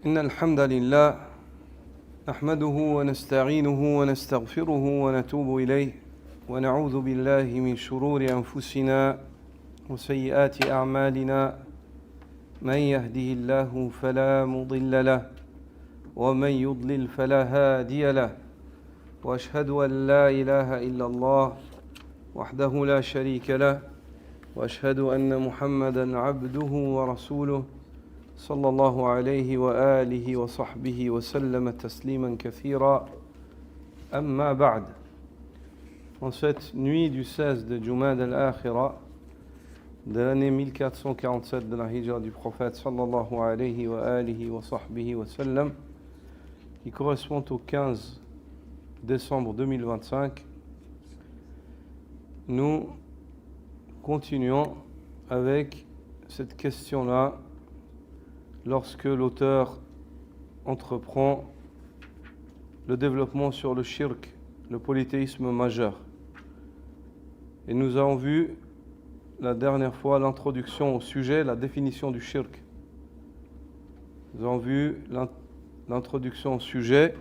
إن الحمد لله نحمده ونستعينه ونستغفره ونتوب إليه ونعوذ بالله من شرور أنفسنا وسيئات أعمالنا من يهده الله فلا مضل له ومن يضلل فلا هادي له وأشهد أن لا إله إلا الله وحده لا شريك له وأشهد أن محمدًا عبده ورسوله صلى الله عليه وآله وصحبه وسلم تسليما كثيرا أما بعد. En cette nuit du 16 de Jumad al-Akhira de l'année 1447 de la hijra du prophète sallallahu alayhi wa alihi wa sahbihi wa sallam, qui correspond au 15 décembre 2025, nous continuons avec cette question-là lorsque l'auteur entreprend le développement sur le shirk, le polythéisme majeur. Et nous avons vu la dernière fois l'introduction au sujet, la définition du shirk. Nous avons vu l'introduction au sujet,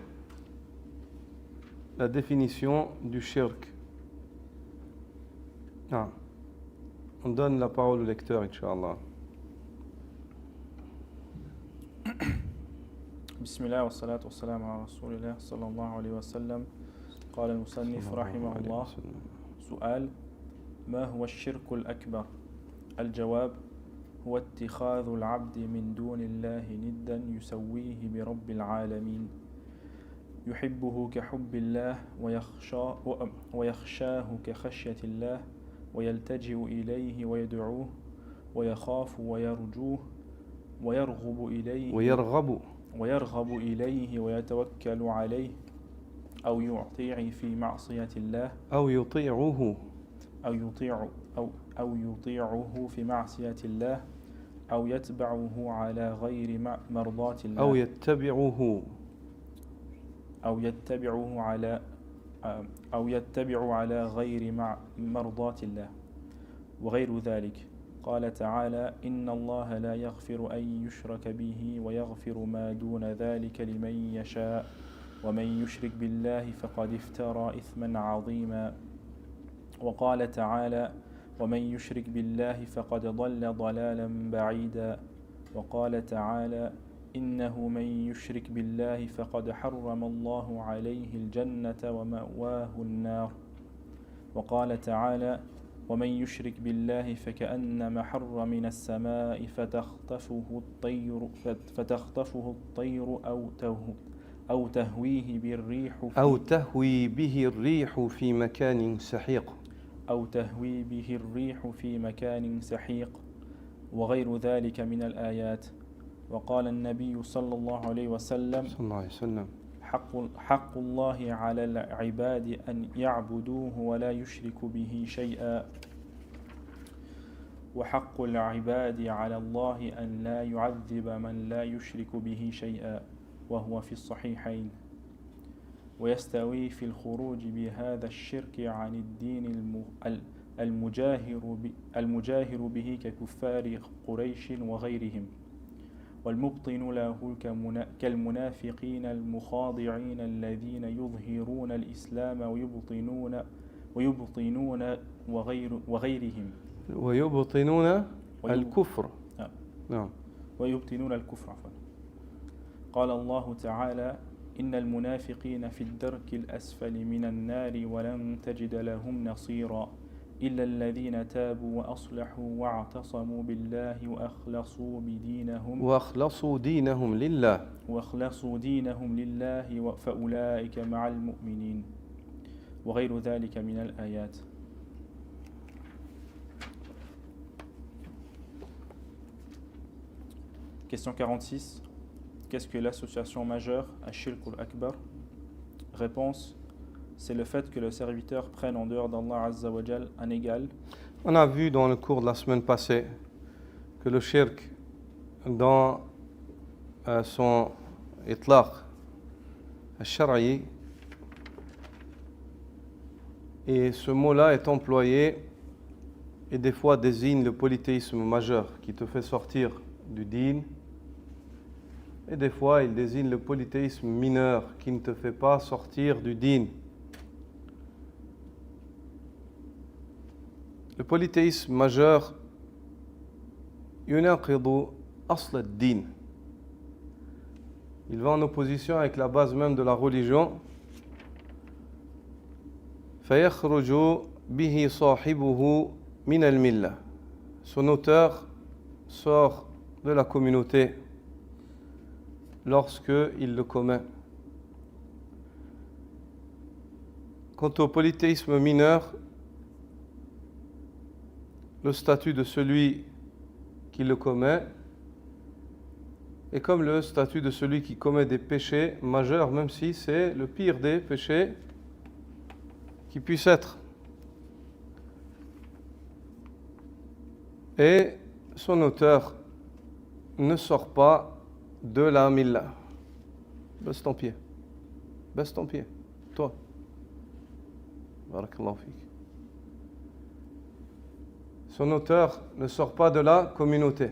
la définition du shirk. Ah. On donne la parole au lecteur, Inch'Allah. بسم الله والصلاة والسلام على رسول الله صلى الله عليه وسلم. قال المصنف رحمه الله: سؤال: ما هو الشرك الأكبر؟ الجواب: هو اتخاذ العبد من دون الله ندا يسويه برب العالمين، يحبه كحب الله ويخشاه كخشية الله، ويلتجئ إليه ويدعوه، ويخاف ويرجوه، ويرغب إليه ويتوكل عليه، أو يطيع في معصية الله، أو يطيعه في معصية الله، أو يتبعه على غير مرضاة الله، أو يتبع على غير مرضاة الله، وغير ذلك. قال تعالى: إن الله لا يغفر أن يشرك به ويغفر ما دون ذلك لمن يشاء، ومن يشرك بالله فقد افترى إثما عظيما. وقال تعالى: ومن يشرك بالله فقد ضل ضلالا بعيدا. وقال تعالى: إنه من يشرك بالله فقد حرم الله عليه الجنة ومأواه النار. وقال تعالى: ومن يشرك بالله فكأنما حر من السماء فتخطفه الطير أو تهويه به الريح في مكان سحيق، وغير ذلك من الآيات. وقال النبي صلى الله عليه وسلم: حق الله على العباد أن يعبدوه ولا يشركوا به شيئا، وحق العباد على الله أن لا يعذب من لا يشرك به شيئا، وهو في الصحيحين. ويستوي في الخروج بهذا الشرك عن الدين المجاهر به ككفار قريش وغيرهم، والمبطن له كالمنافقين المخاضعين الذين يظهرون الإسلام ويبطنون وغيرهم ويبطنون الكفر. نعم، ويبطنون الكفر. قال الله تعالى: إن المنافقين في الدرك الأسفل من النار ولن تجد لهم نصيرا إلا الذين تابوا وأصلحوا واعتصموا بالله وأخلصوا دينهم لله فأولئك مع المؤمنين، وغير ذلك من الآيات. Question 46. Qu'est-ce que l'association majeure à Shirk al-Akbar? Réponse: c'est le fait que le serviteur prenne en dehors d'Allah Azza wa Jal un égal. On a vu dans le cours de la semaine passée que le shirk, dans son itlaq al-shar'i, et ce mot-là est employé et des fois désigne le polythéisme majeur qui te fait sortir du din Et des fois, il désigne le polythéisme mineur qui ne te fait pas sortir du din. Le polythéisme majeur, yunaqidu asl ad-din. Il va en opposition avec la base même de la religion. فَيَخْرُجُ بِهِ صَاحِبُهُ مِنَ الْمِلَّةِ. Son auteur sort de la communauté lorsque il le commet. Quant au polythéisme mineur, le statut de celui qui le commet est comme le statut de celui qui commet des péchés majeurs, même si c'est le pire des péchés qui puisse être. Et son auteur ne sort pas de la milla. Baisse ton pied. Baisse ton pied. Toi. Barakallahu fik. Son auteur ne sort pas de la communauté.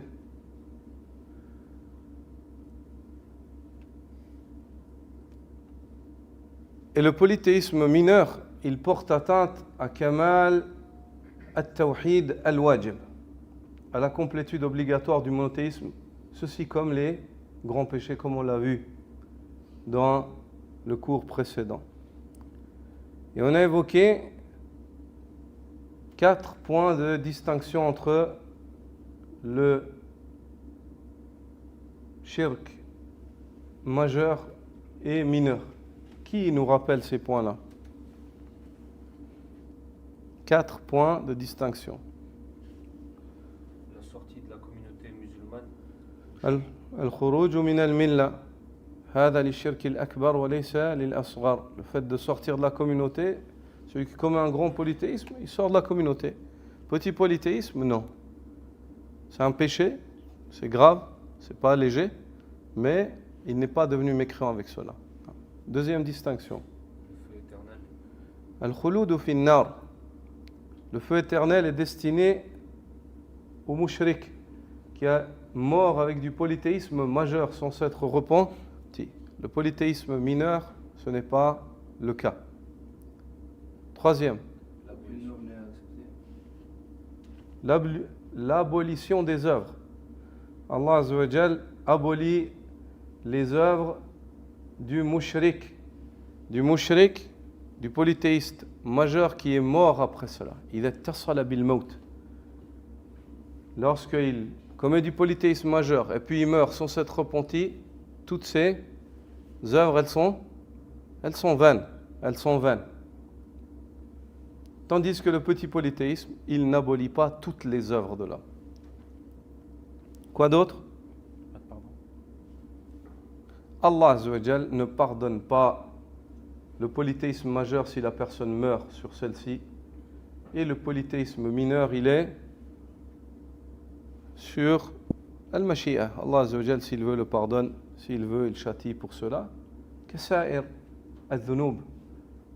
Et le polythéisme mineur, il porte atteinte à Kamal al-Tawhid al-Wajib, à la complétude obligatoire du monothéisme, ceci comme les grands péchés, comme on l'a vu dans le cours précédent. Et on a évoqué 4 points de distinction entre le shirk majeur et mineur. Qui nous rappelle ces points-là? 4 points de distinction. La sortie de la communauté musulmane. Al-khuruj min al-milla. هذا للشرك الأكبر وليس للأصغر. Le fait de sortir de la communauté, celui qui commet un grand polythéisme, il sort de la communauté. Petit polythéisme, non. C'est un péché, c'est grave, c'est pas léger, mais il n'est pas devenu mécréant avec cela. Deuxième distinction. Le feu éternel. Al-khuludu fi an-nar. Le feu éternel est destiné au mushrik qui est mort avec du polythéisme majeur sans s'être repenti. Le polythéisme mineur, ce n'est pas le cas. Troisième. L'abolition des œuvres. Allah Azza wa Jal abolit les œuvres du mushrik, du polythéiste majeur qui est mort après cela. Il est tasala bil maut. Lorsqu'il commet du polythéisme majeur et puis il meurt sans s'être repenti, toutes ces œuvres, elles sont vaines. Tandis que le petit polythéisme, il n'abolit pas toutes les œuvres de l'homme. Quoi d'autre? Allah Azza wa Jal ne pardonne pas le polythéisme majeur si la personne meurt sur celle-ci. Et le polythéisme mineur, il est sur al-mashi'a. Allah Azza wa Jal, s'il veut, le pardonne. S'il veut, il châtie pour cela. Kasa'ir al-dhunub,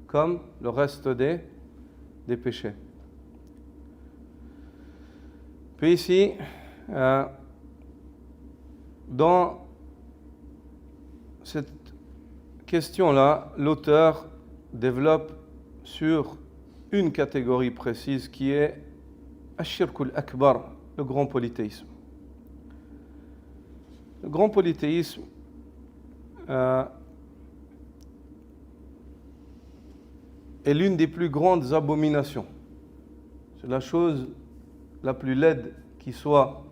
comme le reste des péchés. Puis ici, dans cette question-là, l'auteur développe sur une catégorie précise qui est Ash-Shirkul Akbar, le grand polythéisme. Le grand polythéisme est l'une des plus grandes abominations. C'est la chose la plus laide qui soit,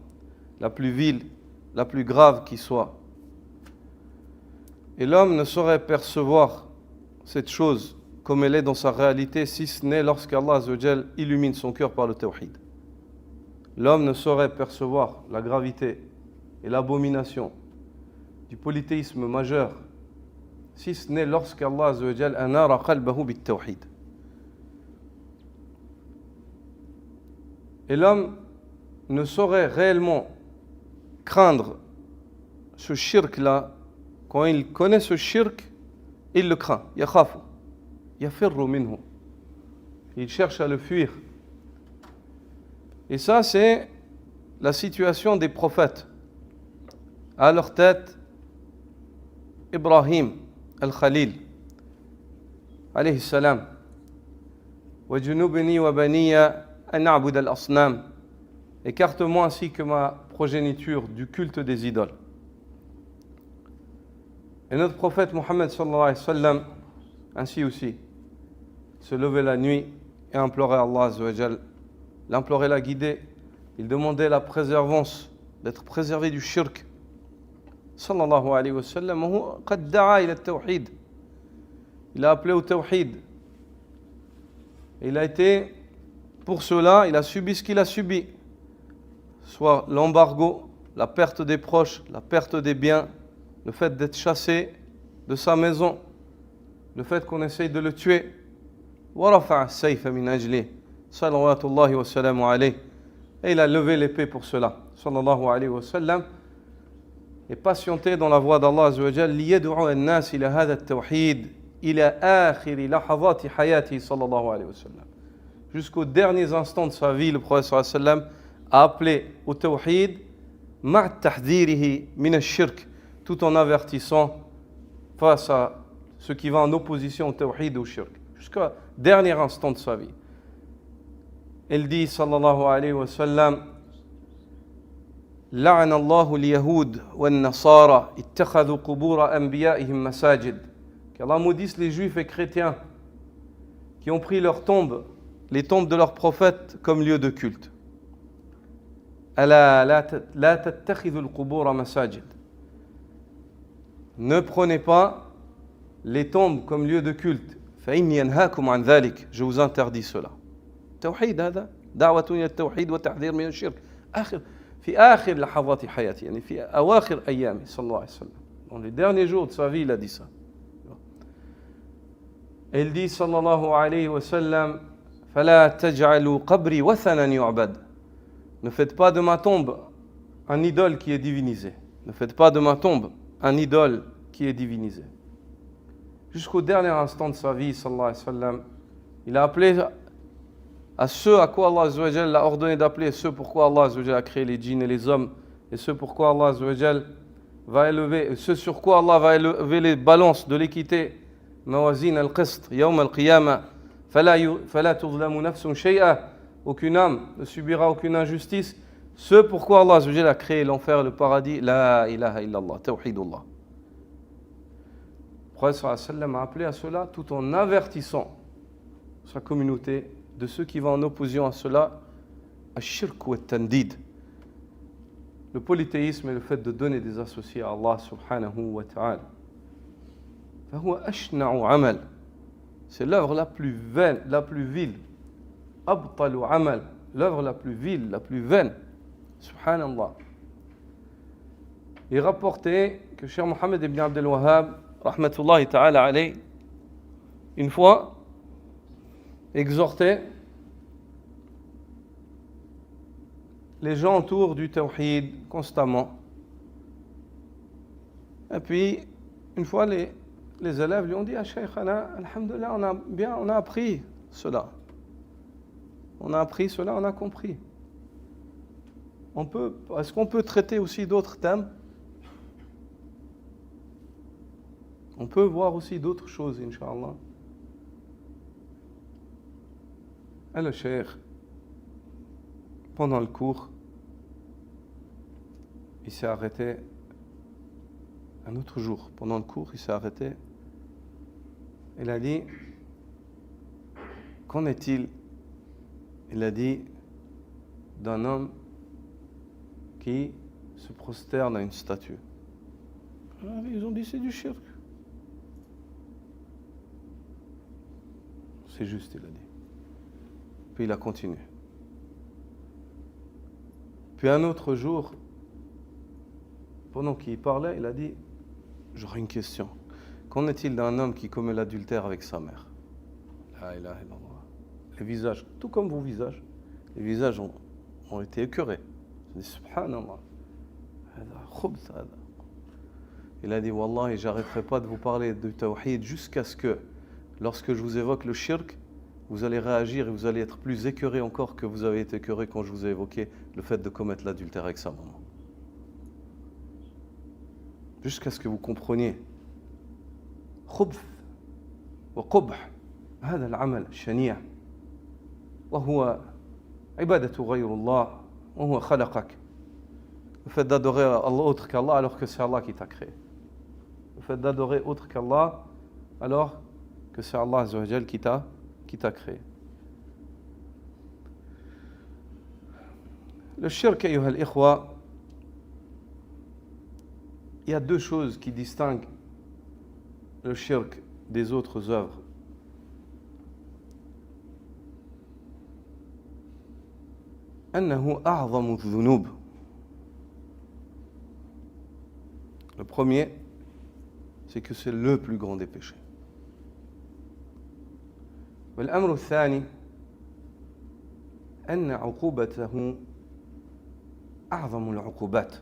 la plus vile, la plus grave qui soit. Et l'homme ne saurait percevoir cette chose comme elle est dans sa réalité, si ce n'est lorsqu'Allah Azza wa Jal illumine son cœur par le tawhid. L'homme ne saurait percevoir la gravité et l'abomination du polythéisme majeur, si ce n'est lorsqu'Allah Azza wa Jal anara qalbahu bit tawhid. Et l'homme ne saurait réellement craindre ce shirk-là. Quand il connaît ce shirk, il le craint. Yakhafu, yafirru minhu. Il cherche à le fuir. Et ça, c'est la situation des prophètes. À leur tête, Ibrahim al-Khalil, alayhi salam, وَجُنُوبِنِي وَبَنِيَّ أَنْ نَعْبُدَ الْأَصْنَامِ, écarte-moi ainsi que ma progéniture du culte des idoles. Et notre prophète Mohammed sallallahu alayhi wa sallam, ainsi aussi, se levait la nuit et implorait Allah azza wa jal, l'implorait la guider, il demandait la préservance, d'être préservé du shirk. Sallallahu alayhi wa sallam, qad da'a ila at-tawhid. Il a appelé au tawhid. Et il a été, pour cela, il a subi ce qu'il a subi. Soit l'embargo, la perte des proches, la perte des biens, le fait d'être chassé de sa maison, le fait qu'on essaye de le tuer. وَرَفَعَ السَّيْفَ مِنْ أَجْلِهِ صَلَوَاتُ اللَّهِ وَسَلَامُ عَلَيْهِ. Et il a levé l'épée pour cela, sallallahu alayhi wa sallam, et patienté dans la voie d'Allah azza wa jal, لِيَدْعُوا النَّاسِ إِلَى هَذَا التَّوْحِيدِ إِلَى آخِرِ لَحَظَاتِ حَيَاتِهِ sallallahu alayhi wa sallam. Jusqu'aux derniers instants de sa vie, le prophète sallallahu alayhi wa sallam a appelé au tawhid مع تحذيره من الشرك, tout en avertissant face à ce qui va en opposition au tawhid et au shirk, jusqu'au dernier instant de sa vie. Il dit sallallahu alayhi wa sallam, لعن الله اليهود والنصارى اتخذوا قبور أنبيائهم مساجد. Qu'Allah maudisse les juifs et chrétiens qui ont pris leurs tombes, les tombes de leurs prophètes, comme lieu de culte. ألا لا تتخذوا القبور مساجد. Ne prenez pas les tombes comme lieu de culte. فإني أنهاكم عن ذلك. Je vous interdis cela. توحيد هذا دعوة إلى التوحيد وتحذير من الشرك. في آخر لحظات حياته, يعني في أواخر أيامه صلى الله عليه وسلم. Dans les derniers jours de sa vie, il a dit ça. Il dit sallallahu alayhi wa sallam, فلا تجعلوا قبري وثنا يعبد. Ne faites pas de ma tombe un idole qui est divinisé. Ne faites pas de ma tombe un idole qui est divinisé. Jusqu'au dernier instant de sa vie, sallallahu alayhi wa sallam, il a appelé à ceux à quoi Allah azza wa jal l'a ordonné d'appeler, ceux pourquoi Allah azza wa jal a créé les djinns et les hommes, et ceux pourquoi Allah azza wa jal va élever, ceux sur quoi Allah va élever les balances de l'équité, mawazin al-qist, yawm al-qiyamah, fala tuzlamu nafsun shay'a. Aucune âme ne subira aucune injustice. Ce pourquoi Allah azza wa jal a créé l'enfer et le paradis, la ilaha illallah, tawhidullah. Le prophète sallallahu alayhi wa sallam a appelé à cela tout en avertissant sa communauté de ceux qui vont en opposition à cela, ash-shirk wa tandid, le polythéisme et le fait de donner des associés à Allah subhanahu wa ta'ala. فهو أشنع عمل, c'est l'œuvre la plus vaine, la plus vile. أبطل عمل, l'œuvre la plus vile, la plus vaine. Subhanallah. Il rapportait que Cheikh Mohammed ibn Abdel Wahhab, rahmatullahi ta'ala alayh, une fois exhortait les gens autour du tawhid constamment. Et puis, une fois, les élèves lui ont dit, ah Shaykhana, alhamdulillah, on a appris cela. On a appris cela, on a compris. Est-ce qu'on peut traiter aussi d'autres thèmes? On peut voir aussi d'autres choses, Inch'Allah. Et le cheikh, pendant le cours, il s'est arrêté un autre jour. Pendant le cours, il s'est arrêté. Il a dit, qu'en est-il? Il a dit d'un homme qui se prosterne à une statue. Ils ont dit c'est du shirk. C'est juste, il a dit. Puis il a continué. Puis un autre jour, pendant qu'il parlait, il a dit, j'aurais une question. Qu'en est-il d'un homme qui commet l'adultère avec sa mère? La ilaha illallah. Les visages, tout comme vos visages, les visages ont été écœurés. Je dis, subhanallah. Il a dit, Wallahi, j'arrêterai pas de vous parler du tawhid jusqu'à ce que, lorsque je vous évoque le shirk, vous allez réagir et vous allez être plus écœuré encore que vous avez été écœuré quand je vous ai évoqué le fait de commettre l'adultère avec sa maman. Jusqu'à ce que vous compreniez خبث وقبح هذا العمل الشنيع وهو عبادة غير الله وهو خلقك. Le fait d'adorer Allah autre qu'Allah alors que c'est Allah qui t'a créé. Le fait d'adorer autre qu'Allah alors que c'est Allah Azza wa Jal qui t'a créé. Le shirk, ayyuha al-ikhwa, il y a deux choses qui distinguent le shirk des autres œuvres. أنه أعظم الذنوب. Le premier, c'est que c'est le plus grand des péchés. والأمر الثاني أن عقوبته أعظم العقوبات.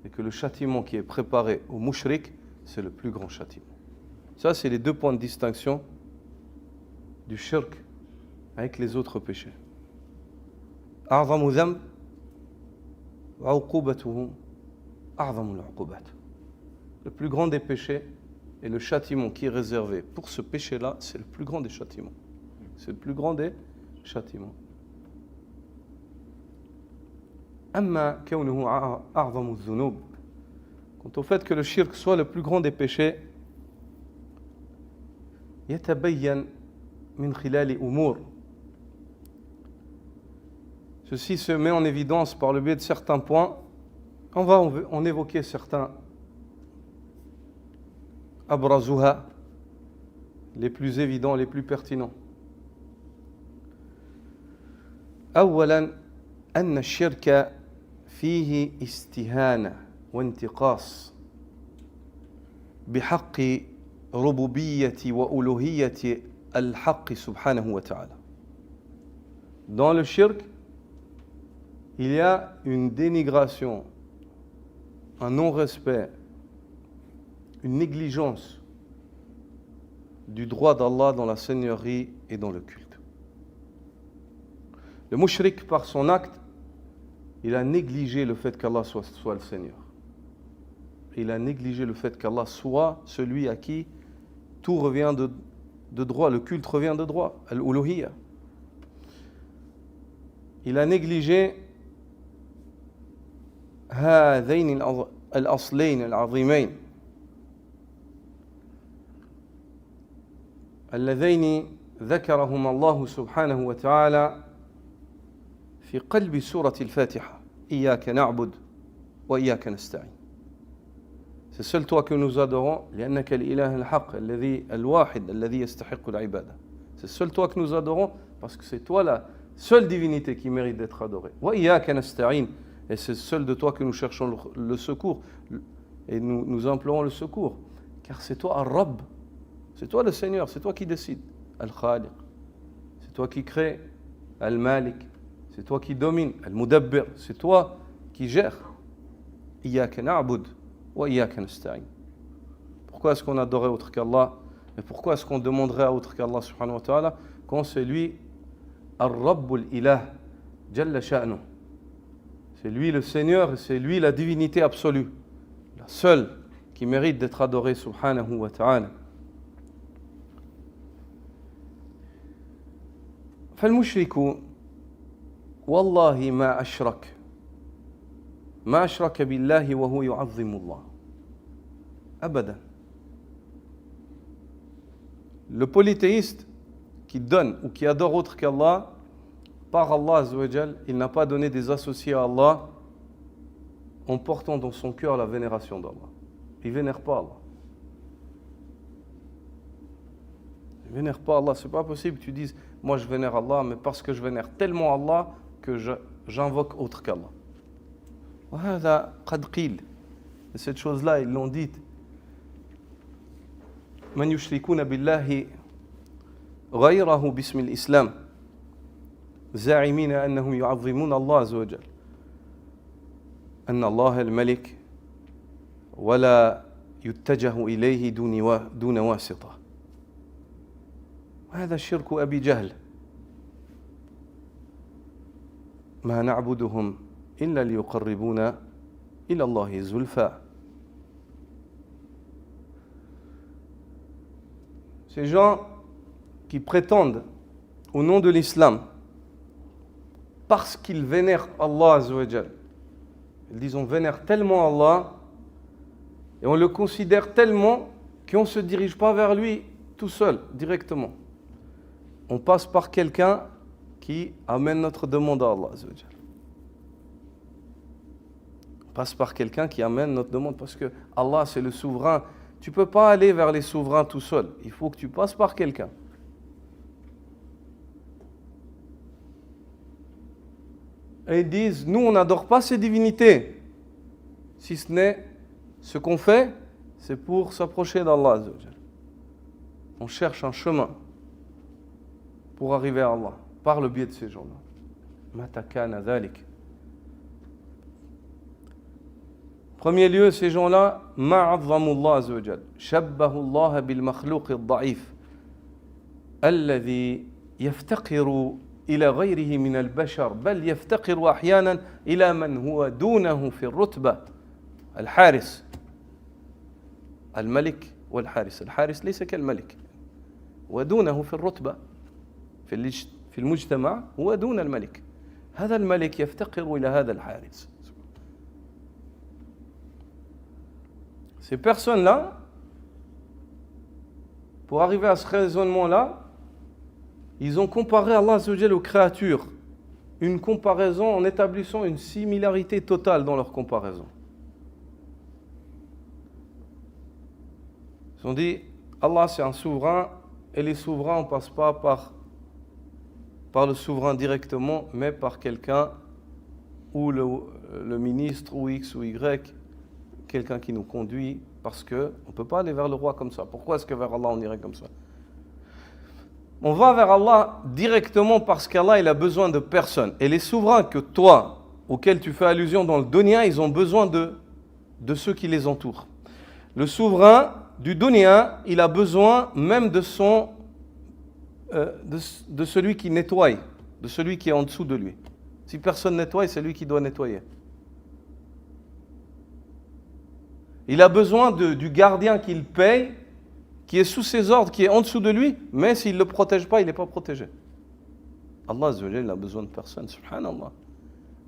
Et que le châtiment qui est préparé au mushrik, c'est le plus grand châtiment. Ça, c'est les deux points de distinction du shirk avec les autres péchés. أعظم ذنب وعقوبته أعظم العقوبات. Le plus grand des péchés et le châtiment qui est réservé pour ce péché-là, c'est le plus grand des châtiments. C'est le plus grand des châtiments. أما كونه أعظم الذنوب. Quant au fait que le shirk soit le plus grand des péchés, يتبين من خلال أمور. Ceci se met en évidence par le biais de certains points. On va en évoquer certains. أبرزها, les plus évidents, les plus pertinents. أولا أن الشرك فيه استهانة وانتقاص بحق ربوبية وألوهية الحق سبحانه وتعالى. Dans le shirk, il y a une dénigration, un non-respect, une négligence du droit d'Allah dans la seigneurie et dans le culte. Le mushrik, par son acte, il a négligé le fait qu'Allah soit le Seigneur. Il a négligé le fait qu'Allah soit celui à qui tout revient de droit, le culte revient de droit, al-uluhiyya. Il a négligé هذين الأصلين العظيمين اللذين ذكرهما الله سبحانه وتعالى في قلب سورة الفاتحة إياك نعبد وإياك نستعين. C'est seul toi que nous adorons لأنك الإله الحق الذي الواحد الذي يستحق العبادة. C'est seul toi que nous adorons parce que c'est toi la seule divinité qui mérite d'être adorée. وإياك نستعين. Et c'est seul de toi que nous cherchons le secours et nous implorons le secours car c'est toi Al-Rabb. C'est toi le Seigneur, c'est toi qui décides. Al-Khaliq, c'est toi qui crée. Al-Malik, c'est toi qui domine. Al-Mudabbir, c'est toi qui gère. Iyaka na'bud wa iyaka nasta'in. Pourquoi est-ce qu'on adorait autre qu'Allah? Et pourquoi est-ce qu'on demanderait à autre qu'Allah subhanahu wa ta'ala quand c'est lui Ar-Rabbul Ilah Jalla sha'nu? C'est lui le Seigneur et c'est lui la divinité absolue, la seule qui mérite d'être adorée subhanahu wa ta'ala. فالمشرك والله ما أشرك بالله وهو يعظم الله أبدا. Le polythéiste qui donne ou qui adore autre qu'Allah, par Allah Azza wa Jal, il n'a pas donné des associés à Allah en portant dans son cœur la vénération d'Allah. Il ne vénère pas Allah. Il ne vénère pas Allah. C'est pas possible que tu dises moi je vénère Allah, mais parce que je vénère tellement Allah que j'invoque autre qu'Allah. وهذا قد قيل. Et cette chose-là, ils l'ont dite. من يشركون بالله غيره باسم الإسلام زاعمين أنهم يعظمون الله عز وجل أن الله الملك ولا يتجه إليه دون واسطة. وهذا شرك أبي جهل. ما نعبدهم إلا ليقربونا إلى الله زلفى. ces gens qui prétendent au nom de l'islam, parce qu'ils vénèrent Allah Azza wa Jal. Ils disent on vénère tellement Allah et on le considère tellement qu'on ne se dirige pas vers lui tout seul, directement. On passe par quelqu'un qui amène notre demande à Allah Azza wa Jal. On passe par quelqu'un qui amène notre demande parce que Allah c'est le souverain. Tu ne peux pas aller vers les souverains tout seul. Il faut que tu passes par quelqu'un. Et ils disent, nous on n'adore pas ces divinités. Si ce n'est ce qu'on fait, c'est pour s'approcher d'Allah Azza wa Jal. On cherche un chemin pour arriver à Allah par le biais de ces gens-là. Mata kana dhalik. Premier lieu, ces gens-là, ma'azzamu Allah Azza wa Jal. Shabbahu Allah bil makhluq al-da'if. Alladhi yaftaqiru إلى غيره من البشر بل يفتقر أحيانا إلى من هو دونه في الرتبة الحارس الملك والحارس الحارس ليس كالملك ودونه في الرتبة في المجتمع هو دون الملك هذا الملك يفتقر إلى هذا الحارس. Ces personnes-là, pour arriver à ce raisonnement-là, ils ont comparé Allah Azza wa Jal aux créatures, une comparaison en établissant une similarité totale dans leur comparaison. Ils ont dit, Allah c'est un souverain, et les souverains on ne passe pas par le souverain directement, mais par quelqu'un, ou le ministre, ou X ou Y, quelqu'un qui nous conduit, parce qu'on ne peut pas aller vers le roi comme ça. Pourquoi est-ce que vers Allah on irait comme ça? On va vers Allah directement parce qu'Allah il a besoin de personne. Et les souverains que toi, auxquels tu fais allusion dans le dunya, ils ont besoin de ceux qui les entourent. Le souverain du dunya, il a besoin même de celui qui nettoie, de celui qui est en dessous de lui. Si personne nettoie, c'est lui qui doit nettoyer. Il a besoin du gardien qu'il paye, qui est sous ses ordres, qui est en dessous de lui, mais s'il ne le protège pas, il n'est pas protégé. Allah Azza wa Jal, il a besoin de personne, subhanallah.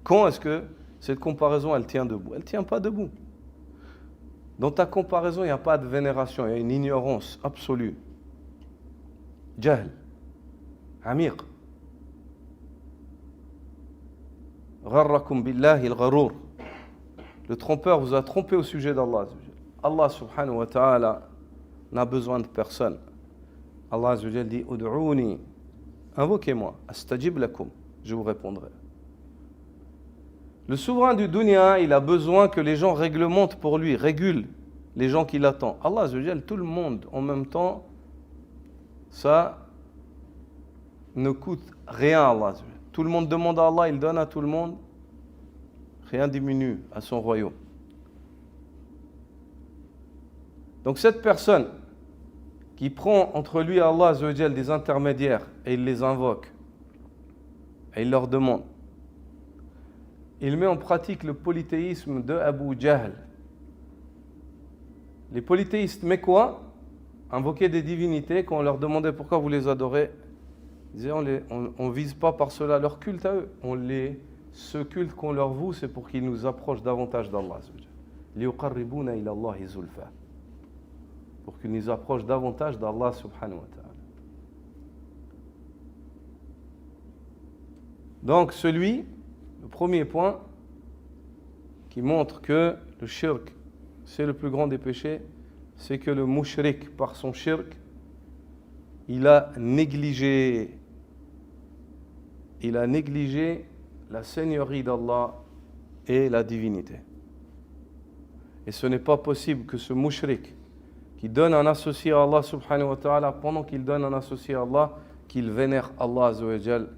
Quand est-ce que cette comparaison, elle tient debout? Elle ne tient pas debout. Dans ta comparaison, il n'y a pas de vénération, il y a une ignorance absolue. Jahl, amiq. Gharrakum billahi al-gharour. Le trompeur vous a trompé au sujet d'Allah Azza wa Jal. Allah subhanahu wa ta'ala n'a besoin de personne. Allah Azza wa Jal dit Ud'ouni, invoquez-moi, astajib lakum, je vous répondrai. Le souverain du dunya, il a besoin que les gens réglementent pour lui, régulent les gens qui l'attendent. Allah Azza wa Jal, tout le monde en même temps, ça ne coûte rien à Allah Azza wa Jal. Tout le monde demande à Allah, il donne à tout le monde, rien diminue à son royaume. Donc cette personne qui prend entre lui et Allah Azza wa Jal des intermédiaires et il les invoque et il leur demande, il met en pratique le polythéisme de Abu Jahl. Les polythéistes mécois invoquaient des divinités. Quand on leur demandait pourquoi vous les adorez, ils disaient on ne vise pas par cela leur culte à eux. Ce culte qu'on leur voue, c'est pour qu'ils nous approchent davantage d'Allah Azza wa Jal. لِيُقَرِّبُونَ إِلَى اللَّهِ زُلْفَى, pour qu'ils nous approchent davantage d'Allah subhanahu wa ta'ala. Donc le premier point qui montre que le shirk c'est le plus grand des péchés, c'est que le mushrik par son shirk, il a négligé la seigneurie d'Allah et la divinité. Et ce n'est pas possible que ce mushrik qui donne un associé à Allah subhanahu wa ta'ala, pendant qu'il donne un associé à Allah, qu'il vénère Allah azza wa jal.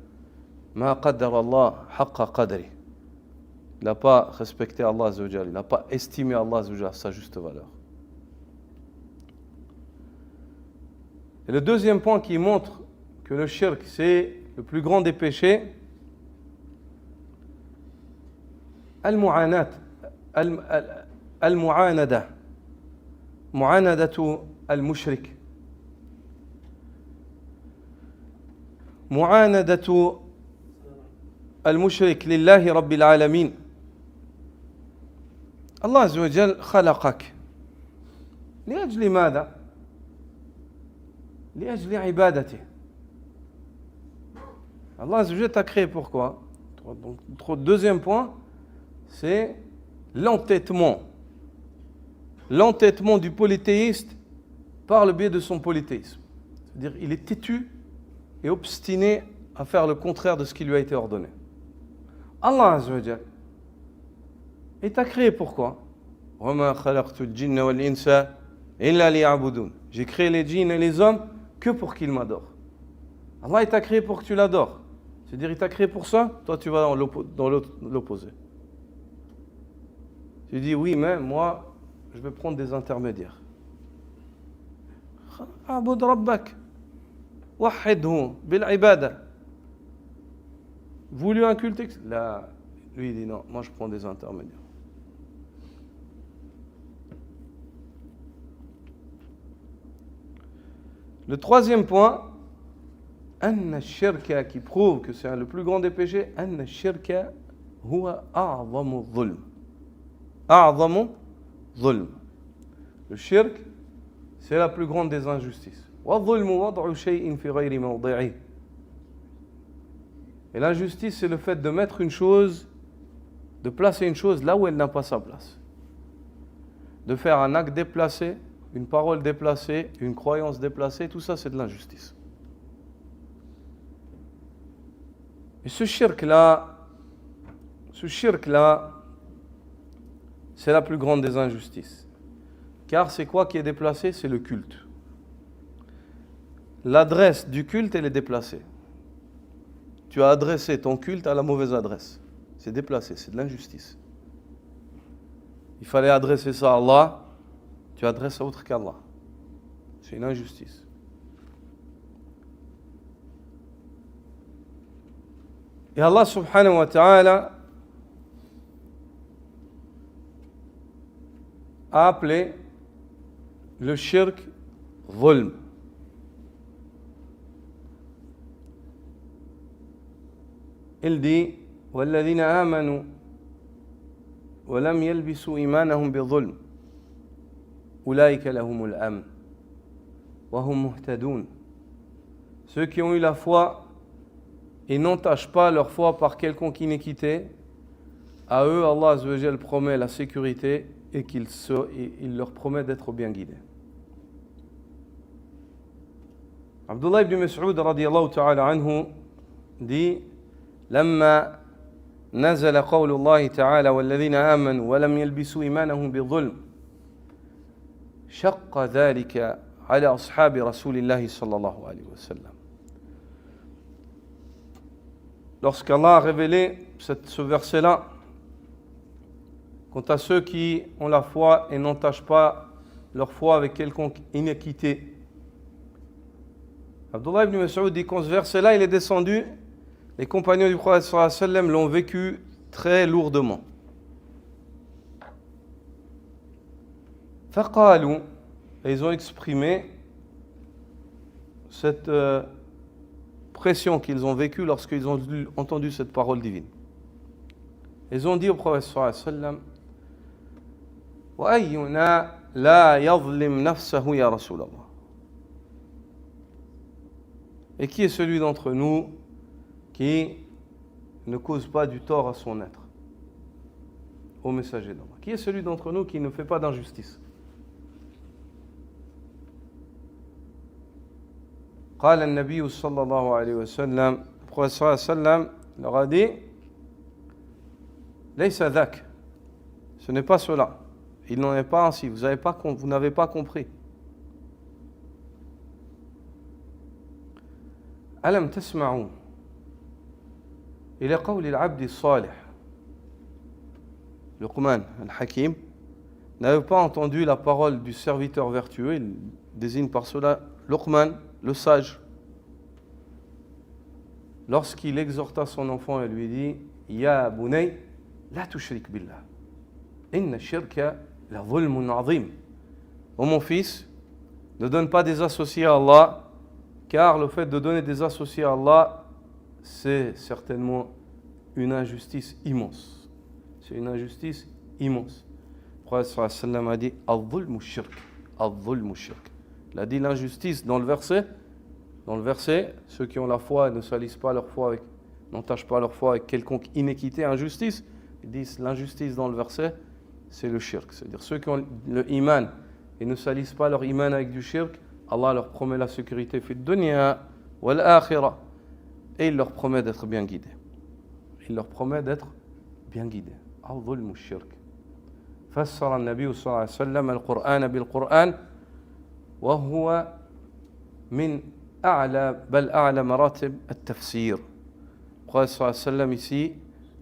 Ma qaddara Allah haqqa qadri. Il n'a pas respecté Allah azza wa jal, il n'a pas estimé Allah azza wa jal à sa juste valeur. Et le deuxième point qui montre que le shirk c'est le plus grand des péchés, al-mu'anat, al-mu'anada, mu'anadatu al-mushrik. معاندة المشرك لله رب العالمين. الله عز وجل خلقك لأجل ماذا؟ لأجل عبادته. Allah Azza wa Jalla t'a créé pourquoi? Donc, notre deuxième point, c'est l'entêtement. L'entêtement du polythéiste par le biais de son polythéisme. C'est-à-dire il est têtu et obstiné à faire le contraire de ce qui lui a été ordonné. Allah Azza wa Jalla, il t'a créé pourquoi? وَمَا خَلَقْتُ الْجِنَّ وَالْإِنسَ إِلَّا لِيَعْبُدُونَ. J'ai créé les djinns et les hommes que pour qu'ils m'adorent. Allah il t'a créé pour que tu l'adores. C'est-à-dire il t'a créé pour ça, toi tu vas dans l'opposé. Tu dis oui mais moi je vais prendre des intermédiaires. Abud Rabbak, wahidhu bil ibada. Vous lui inculter là, lui il dit non, moi je prends des intermédiaires. Le troisième point, أن الشرك, qui prouve que c'est le plus grand des péchés, أن الشرك هو أعظم الظلم. أعظم ظلم. Le shirk, c'est la plus grande des injustices. والظلم وضع شيء في غير موضعه. Et l'injustice, c'est le fait de mettre une chose, de placer une chose là où elle n'a pas sa place. De faire un acte déplacé, une parole déplacée, une croyance déplacée, tout ça c'est de l'injustice. Et ce shirk-là, c'est la plus grande des injustices. Car c'est quoi qui est déplacé? C'est le culte. L'adresse du culte, elle est déplacée. Tu as adressé ton culte à la mauvaise adresse. C'est déplacé, c'est de l'injustice. Il fallait adresser ça à Allah, tu adresses à autre qu'Allah. C'est une injustice. Et Allah subhanahu wa ta'ala a appelé le shirk zulm. Il dit وَالَّذِينَ آمَنُوا وَلَمْ يَلْبِسُوا إِيمَانَهُمْ بِظُلْمٍ أُولَٰئِكَ لَهُمُ الْأَمْنُ وَهُمْ مُهْتَدُونَ. Ceux qui ont eu la foi et n'entachent pas leur foi par quelconque iniquité, à eux Allah Azza wa Jal promet la sécurité et il leur promet d'être bien guidés. Abdullah ibn Mas'ud radiyallahu ta'ala anhu dit لما نزل قول الله تعالى والذين آمنوا ولم يلبسوا إيمانهم بظلم شق ذلك على أصحاب رسول الله صلى الله عليه وسلم. Lorsqu'Allah a révélé ce verset-là, quant à ceux qui ont la foi et n'entachent pas leur foi avec quelconque iniquité, Abdullah ibn Mas'ud dit quand ce verset-là il est descendu, les compagnons du prophète sallallahu alayhi wa sallam l'ont vécu très lourdement. فقالوا, et ils ont exprimé cette pression qu'ils ont vécue lorsqu'ils ont entendu cette parole divine. Ils ont dit au prophète sallallahu alayhi wa sallam وَأَيُّنَا لَا يَظْلِمْ نَفْسَهُ يَا رَسُولَ اللَّهِ. Et qui est celui d'entre nous qui ne cause pas du tort à son être, au messager d'Allah? Qui est celui d'entre nous qui ne fait pas d'injustice? قال النبي صلى الله عليه وسلم, le prophète صلى الله عليه وسلم leur a dit ليس ذاك, ce n'est pas cela, il n'en est pas ainsi, vous n'avez pas compris. ألم تسمعوا إلى قول العبد الصالح Luqman al-Hakim, n'avez pas entendu la parole du serviteur vertueux, il désigne par cela Luqman, le sage, lorsqu'il exhorta son enfant et lui dit Ya bunay, la tushrik billah, inna shirka la zulmun azim. Ô mon fils, ne donne pas des associés à Allah, car le fait de donner des associés à Allah c'est certainement une injustice immense. C'est une injustice immense. Le prophète sallallahu alayhi wa sallam a dit Al-dhulmu shirk. Al-dhulmu shirk. Il a dit l'injustice dans le verset. Dans le verset, ceux qui ont la foi ne salissent pas leur foi n'entachent pas leur foi avec quelconque iniquité, injustice. Ils disent l'injustice dans le verset, c'est le shirk. C'est-à-dire ceux qui ont le iman et ne salissent pas leur iman avec du shirk, Allah leur promet la sécurité fi dunya wal akhirah. Et il leur promet d'être bien guidés. Il leur promet d'être bien guidés. Al-dhulmu shirk. فسر النبي صلى الله عليه وسلم القرآن بالقرآن وهو من أعلى بل أعلى مراتب التفسير. Le prophète صلى الله عليه وسلم ici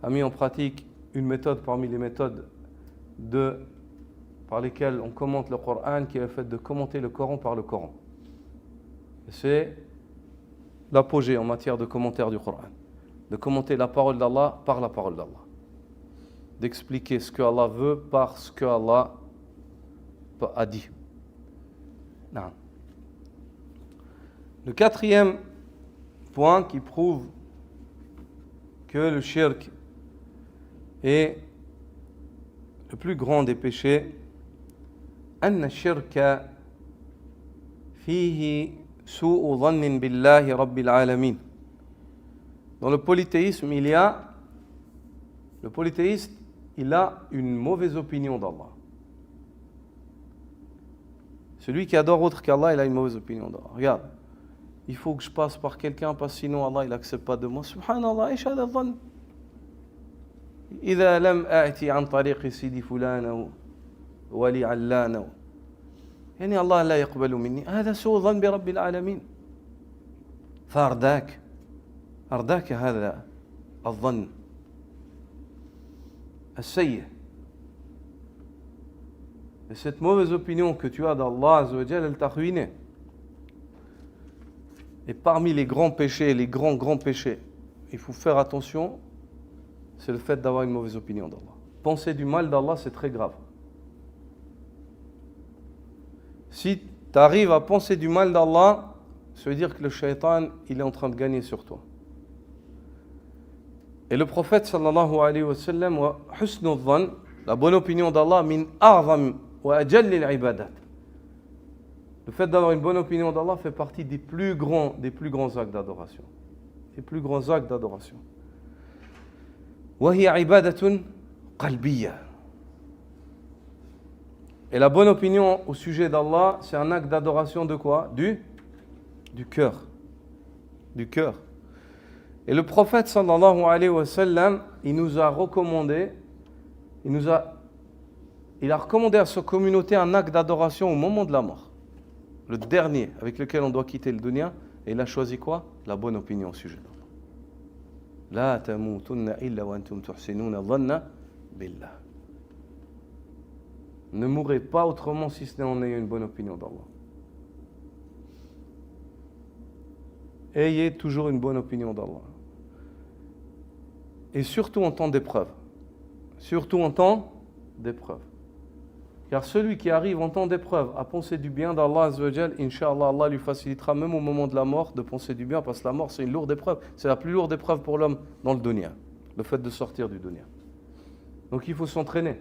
a mis en pratique une méthode parmi les méthodes par lesquelles on commente le Coran, qui est le fait de commenter le Coran par le Coran. Et c'est l'apogée en matière de commentaire du Coran, de commenter la parole d'Allah par la parole d'Allah, d'expliquer ce que Allah veut par ce que Allah a dit. Non. Le quatrième point qui prouve que le shirk est le plus grand des péchés, أن الشرك فيه سوء ظن بالله رب العالمين. Dans le polythéisme, le polythéiste, il a une mauvaise opinion d'Allah. Celui qui adore autre qu'Allah, il a une mauvaise opinion d'Allah. Regarde, il faut que je passe par quelqu'un parce que sinon Allah il n'accepte pas de moi. Subhanallah, إيش هذا الظن؟ إذا لم آتي عن طريق سيدي فلان أو ولي علان يعني الله لا يقبل مني. هذا سوء ظن برب العالمين. فأرداك هذا الظن السيء. Et cette mauvaise opinion que tu as d'Allah Azza wa Jal, elle t'a ruiné. Et parmi les grands péchés, les grands péchés, il faut faire attention, c'est le fait d'avoir une mauvaise opinion d'Allah. Penser du mal d'Allah, c'est très grave. Si tu arrives à penser du mal d'Allah, ça veut dire que le shaitan, il est en train de gagner sur toi. Et le prophète sallallahu alayhi wa sallam, wa husnul dhann, la bonne opinion d'Allah, min a'zam wa ajallil ibadat. Le fait d'avoir une bonne opinion d'Allah fait partie des plus grands actes d'adoration. Les plus grands actes d'adoration. Wa hiya ibadatun qalbiyya. Et la bonne opinion au sujet d'Allah, c'est un acte d'adoration de quoi? Du cœur. Du cœur. Et le prophète sallallahu alayhi wa sallam, il nous a recommandé, il a recommandé à sa communauté un acte d'adoration au moment de la mort. Le dernier avec lequel on doit quitter le dunya. Et il a choisi quoi? La bonne opinion au sujet d'Allah. La tamutunna illa wa antum tuhsinuna dhanna billah. Ne mourrez pas autrement si ce n'est en ayant une bonne opinion d'Allah. Ayez toujours une bonne opinion d'Allah. Et surtout en temps d'épreuve. Surtout en temps d'épreuve. Car celui qui arrive en temps d'épreuve à penser du bien d'Allah Azza wa Jal, Inch'Allah, Allah lui facilitera même au moment de la mort de penser du bien, parce que la mort c'est une lourde épreuve. C'est la plus lourde épreuve pour l'homme dans le dunya. Le fait de sortir du dunya. Donc il faut s'entraîner.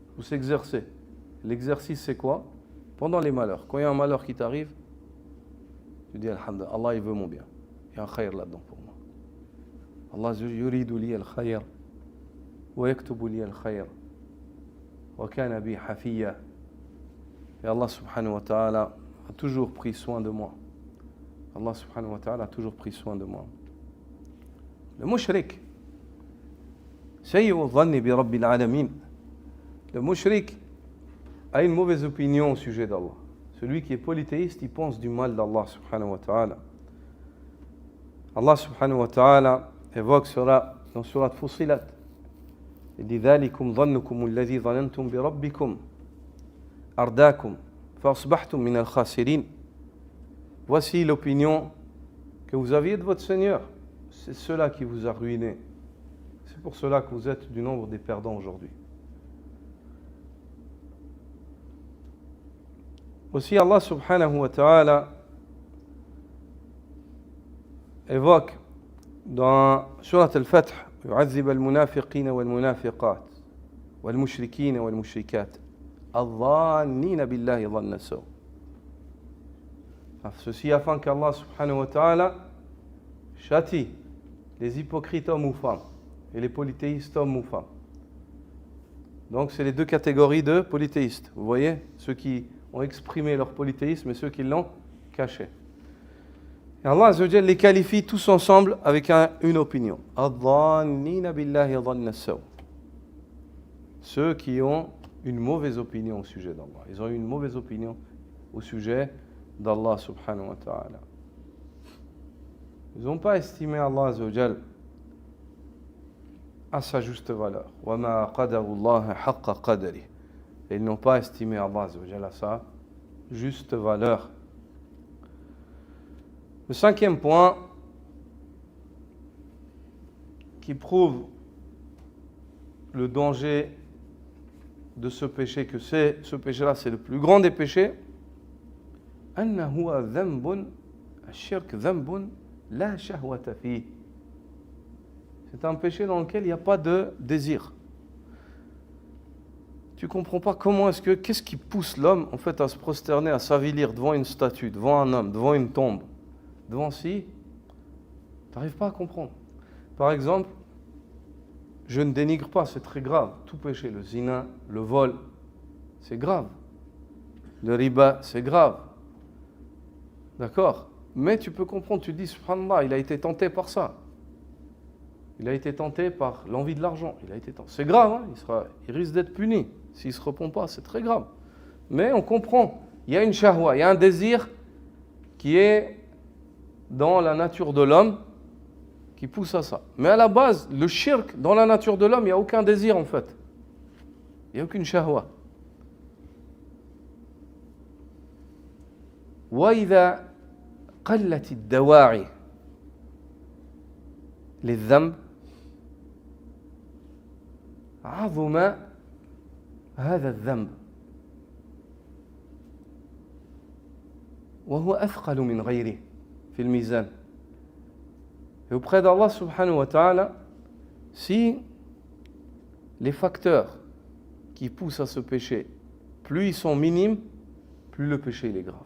Il faut s'exercer. L'exercice c'est quoi? Pendant les malheurs. Quand il y a un malheur qui t'arrive, tu dis Alhamdulillah, Allah il veut mon bien. Il y a un khayr là-dedans pour moi. Allah yuridu li al-khayr wa yaktubu li al-khayr. Et Allah subhanahu wa ta'ala a toujours pris soin de moi. Allah subhanahu wa ta'ala a toujours pris soin de moi. Le mushrik, sayyi'u dhanni bi rabbil alamin. Le mushrik a une mauvaise opinion au sujet d'Allah. Celui qui est polythéiste, il pense du mal d'Allah subhanahu wa ta'ala. Allah subhanahu wa ta'ala évoque cela dans surat Fussilat. Il dit ذلكم ظنكم الذي ظننتم بربكم أرداكم فأصبحتم من الخاسرين. Voici l'opinion que vous aviez de votre Seigneur. C'est cela qui vous a ruiné. C'est pour cela que vous êtes du nombre des perdants aujourd'hui. Aussi Allah subhanahu wa ta'ala évoque dans Surat al-Fath, يعذب المنافقين والمنافقات والمشركين والمشركات الظانين بالله ظن السوء. Ceci afin qu'Allah subhanahu wa ta'ala châtie les hypocrites hommes ou femmes et les polythéistes hommes ou femmes. Donc c'est les deux catégories de polythéistes. Vous voyez, ceux qui ont exprimé leur polythéisme et ceux qui l'ont caché. Et Allah Azza wa Jalla les qualifie tous ensemble avec une opinion. Adh-dhannina billahi dhanna as-saw. Ceux qui ont une mauvaise opinion au sujet d'Allah. Ils ont eu une mauvaise opinion au sujet d'Allah subhanahu wa ta'ala. Ils n'ont pas estimé Allah Azza wa Jalla à sa juste valeur. Wa ma qadarullaha haqqa qadari. Et ils n'ont pas estimé Allah Azza wa Jalla à sa juste valeur. Le cinquième point qui prouve le danger de ce péché, que ce péché-là, c'est le plus grand des péchés, أنه ذنب الشرك ذنب لا شهوة فيه. C'est un péché dans lequel il n'y a pas de désir. Tu ne comprends pas qu'est-ce qui pousse l'homme en fait à se prosterner, à s'avilir devant une statue, devant un homme, devant une tombe, devant ci. Tu n'arrives pas à comprendre. Par exemple, je ne dénigre pas, c'est très grave. Tout péché, le zina, le vol, c'est grave. Le riba, c'est grave. D'accord? Mais tu peux comprendre, tu te dis, subhanallah, il a été tenté par ça. Il a été tenté par l'envie de l'argent. C'est grave, hein? Il risque d'être puni. S'il ne se repent pas, c'est très grave. Mais on comprend, il y a une shahwa, il y a un désir qui est dans la nature de l'homme qui pousse à ça. Mais à la base, le shirk, dans la nature de l'homme, il n'y a aucun désir en fait. Il n'y a aucune shahwa. وإذا قلت الدواعي للذنب عظم هذا الذنب وهو أثقل من غيره في الميزان. Et auprès d'Allah subhanahu wa ta'ala, si les facteurs qui poussent à ce péché, plus ils sont minimes, plus le péché il est grave.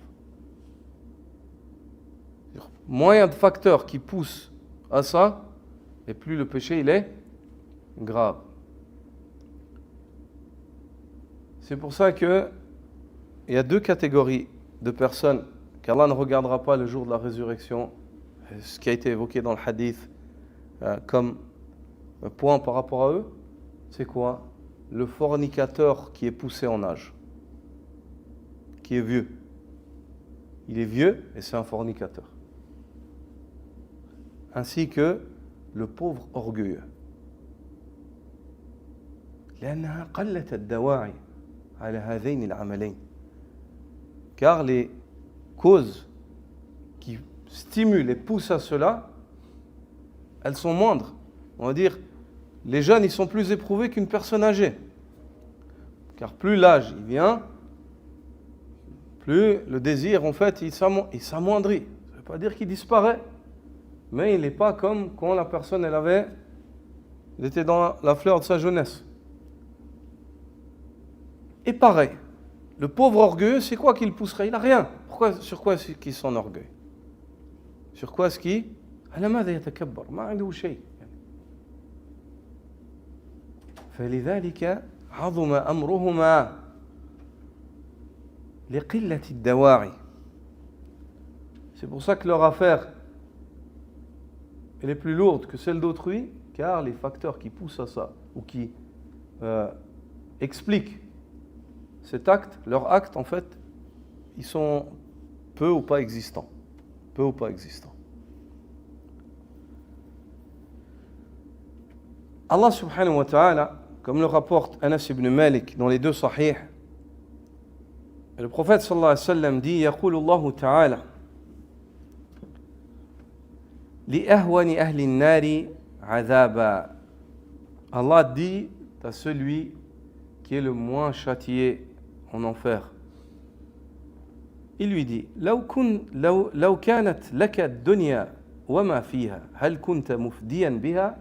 Moins il y a de facteurs qui poussent à ça, et plus le péché il est grave. C'est pour ça que il y a deux catégories de personnes qu'Allah ne regardera pas le jour de la résurrection. Ce qui a été évoqué dans le hadith comme point par rapport à eux, c'est quoi? Le fornicateur qui est poussé en âge, qui est vieux. Il est vieux et c'est un fornicateur. Ainsi que le pauvre orgueilleux. لأنها قلت الدواعي على هذين العملين. Car les causes qui stimulent et poussent à cela, elles sont moindres. On va dire, les jeunes, ils sont plus éprouvés qu'une personne âgée. Car plus l'âge il vient, plus le désir, en fait, il s'amoindrit. Ça ne veut pas dire qu'il disparaît, mais il n'est pas comme quand la personne, elle était dans la fleur de sa jeunesse. Et pareil, le pauvre orgueilleux, c'est quoi qui le pousserait? Il n'a rien. Sur quoi est-ce qu'il s'enorgueille? Sur quoi est-ce qu'il على ماذا يتكبر؟ ما عنده شيء. فلذلك عظم أمرهما لقلة الدواعي. C'est pour ça que leur affaire elle est plus lourde que celle d'autrui, car les facteurs qui poussent à ça ou qui expliquent cet acte, leur acte en fait, ils sont peu ou pas existants. Peu ou pas existants. Allah subhanahu wa ta'ala, comme le rapporte Anas ibn Malik dans les deux sahih, le prophète sallallahu alayhi wa sallam dit يقول الله تعالى لأهون أهل النار عذابا. Allah dit à celui qui est le moins châtié en enfer. Il lui dit لو كانت لك الدنيا وما فيها هل كنت مفديا بها.